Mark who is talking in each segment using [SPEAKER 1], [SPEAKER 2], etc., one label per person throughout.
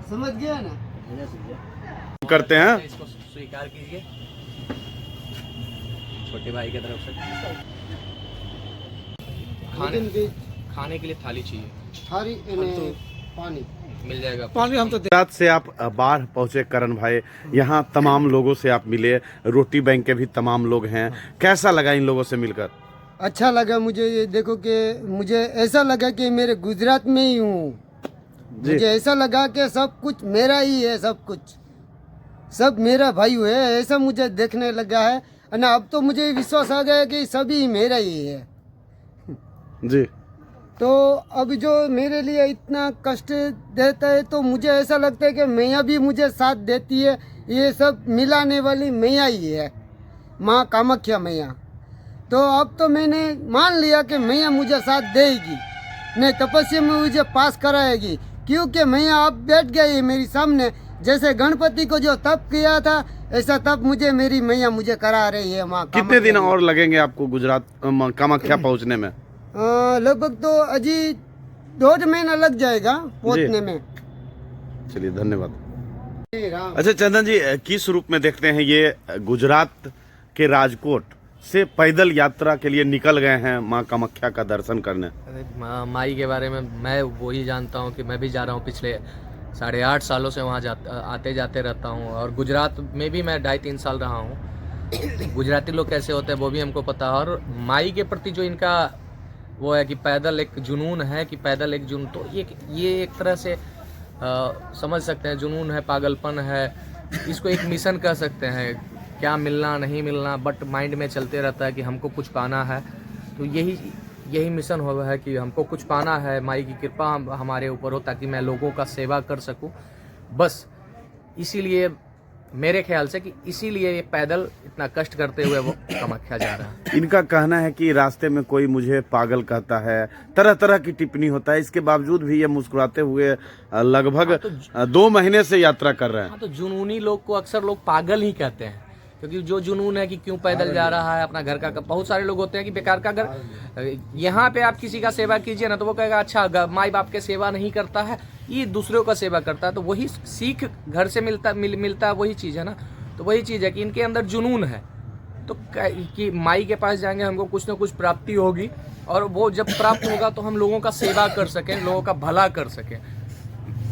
[SPEAKER 1] समझ गया ना।
[SPEAKER 2] करते हैं।
[SPEAKER 3] इसको स्वीकार कीजिए छोटे भाई की तरफ से। खाने के लिए थाली चाहिए,
[SPEAKER 1] थारी पानी
[SPEAKER 3] मिल जाएगा।
[SPEAKER 1] पानी हम तो
[SPEAKER 2] गुजरात से आप बाढ़ पहुंचे करण भाई, यहाँ तमाम लोगों से आप मिले, रोटी बैंक के भी तमाम लोग हैं, कैसा लगा इन लोगों से मिलकर?
[SPEAKER 1] अच्छा लगा मुझे। ये देखो कि मुझे ऐसा लगा कि मेरे गुजरात में ही हूँ। मुझे ऐसा लगा कि सब कुछ मेरा ही है, सब मेरा भाई है, ऐसा मुझे देखने लगा है। और अब तो मुझे विश्वास आ गया कि सभी मेरा ही है
[SPEAKER 2] जी।
[SPEAKER 1] तो अब जो मेरे लिए इतना कष्ट देता है तो मुझे ऐसा लगता है कि मैया भी मुझे साथ देती है। ये सब मिलाने वाली मैया ही है, माँ कामाख्या मैया। तो अब तो मैंने मान लिया कि मैया मुझे साथ देगी, नहीं तपस्या में मुझे पास कराएगी, क्योंकि मैया अब बैठ गई है मेरी सामने। जैसे गणपति को जो तप किया था ऐसा तप मुझे मेरी मैया मुझे करा रही है माँ।
[SPEAKER 2] कितने दिन और लगेंगे आपको गुजरात कामाख्या पहुंचने में?
[SPEAKER 1] लगभग तो अजी 1.5 महीना लग जाएगा पहुंचने में।
[SPEAKER 2] चलिए धन्यवाद। अच्छा चंदन जी, किस रूप में देखते हैं ये गुजरात के राजकोट से पैदल यात्रा के लिए निकल गए हैं माँ कामाख्या का दर्शन करने?
[SPEAKER 3] माई के बारे में मैं वही जानता हूँ कि मैं भी जा रहा हूँ, पिछले 8.5 सालों से वहाँ आते जाते रहता हूँ। और गुजरात में भी मैं 2.5-3 साल रहा हूँ। गुजराती लोग कैसे होते हैं वो भी हमको पता है। और माई के प्रति जो इनका वो है कि पैदल एक जुनून है, कि पैदल एक जुनून, तो ये एक तरह से समझ सकते हैं जुनून है, पागलपन है, इसको एक मिशन कह सकते हैं। क्या मिलना नहीं मिलना बट माइंड में चलते रहता है कि हमको कुछ पाना है। तो यही मिशन हुआ है कि हमको कुछ पाना है, माई की कृपा हमारे ऊपर हो ताकि मैं लोगों का सेवा कर सकूं। बस इसीलिए मेरे ख्याल से कि इसीलिए ये पैदल इतना कष्ट करते हुए वो कामाख्या जा रहा है।
[SPEAKER 2] इनका कहना है कि रास्ते में कोई मुझे पागल कहता है, तरह तरह की टिप्पणी होता है, इसके बावजूद भी ये मुस्कुराते हुए लगभग 2 महीने से यात्रा कर रहे हैं।
[SPEAKER 3] तो जुनूनी लोग को अक्सर लोग पागल ही कहते हैं, क्योंकि जो जुनून है कि क्यों पैदल जा रहा है अपना घर का। बहुत सारे लोग होते हैं कि बेकार का घर, यहाँ पे आप किसी का सेवा कीजिए ना तो वो कहेगा अच्छा माई बाप के सेवा नहीं करता है, ये दूसरों का सेवा करता है। तो वही सीख घर से मिलता वही चीज़ है ना। तो वही चीज़ है कि इनके अंदर जुनून है, तो कि माई के पास जाएंगे हमको कुछ ना कुछ प्राप्ति होगी, और वो जब प्राप्त होगा तो हम लोगों का सेवा कर सकें, लोगों का भला कर सकें।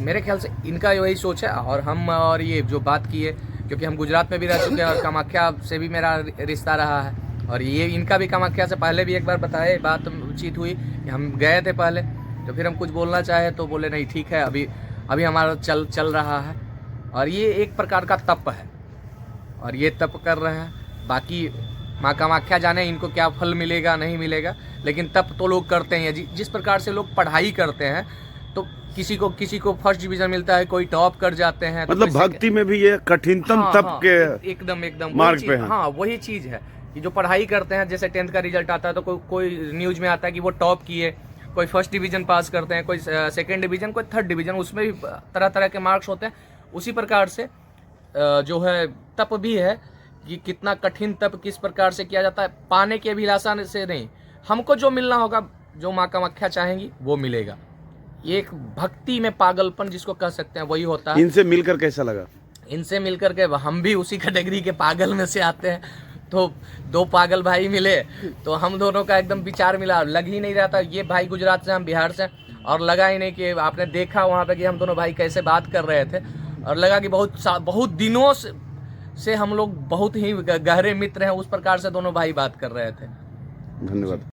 [SPEAKER 3] मेरे ख्याल से इनका यही सोच है। और हम और ये जो बात की है, क्योंकि हम गुजरात में भी रह चुके हैं और कामाख्या से भी मेरा रिश्ता रहा है, और ये इनका भी कामाख्या से पहले भी एक बार बताए, बात उचित हुई कि हम गए थे पहले, तो फिर हम कुछ बोलना चाहे तो बोले नहीं ठीक है, अभी हमारा चल रहा है। और ये एक प्रकार का तप है और ये तप कर रहे हैं। बाकी माँ कामाख्या जाने इनको क्या फल मिलेगा नहीं मिलेगा, लेकिन तप तो लोग करते हैं। जिस प्रकार से लोग पढ़ाई करते हैं तो किसी को फर्स्ट डिवीजन मिलता है, कोई टॉप कर जाते हैं।
[SPEAKER 2] मतलब भक्ति में भी ये कठिनतम तप के
[SPEAKER 3] एकदम
[SPEAKER 2] मार्ग पे है।
[SPEAKER 3] हाँ वही चीज है कि जो पढ़ाई करते हैं, जैसे 10th का रिजल्ट आता है तो कोई न्यूज में आता है कि वो टॉप किए, कोई फर्स्ट डिवीजन पास करते हैं, कोई 2nd डिवीजन, कोई 3rd डिवीजन, उसमें भी तरह तरह के मार्क्स होते हैं। उसी प्रकार से जो है तप भी है कि कितना कठिन तप किस प्रकार से किया जाता है। पाने की अभिलाषा से नहीं, हमको जो मिलना होगा, जो माँ कामाख्या चाहेंगी वो मिलेगा। ये एक भक्ति में पागलपन जिसको कह सकते हैं वही होता है।
[SPEAKER 2] इनसे मिलकर कैसा लगा?
[SPEAKER 3] इनसे मिलकर के हम भी उसी कैटेगरी के पागल में से आते हैं, तो 2 पागल भाई मिले तो हम दोनों का एकदम विचार मिला। लग ही नहीं रहा था ये भाई गुजरात से हम बिहार से, और लगा ही नहीं कि आपने देखा वहाँ पे कि हम दोनों भाई कैसे बात कर रहे थे, और लगा कि बहुत दिनों से हम लोग बहुत ही गहरे मित्र हैं, उस प्रकार से दोनों भाई बात कर रहे थे।
[SPEAKER 2] धन्यवाद।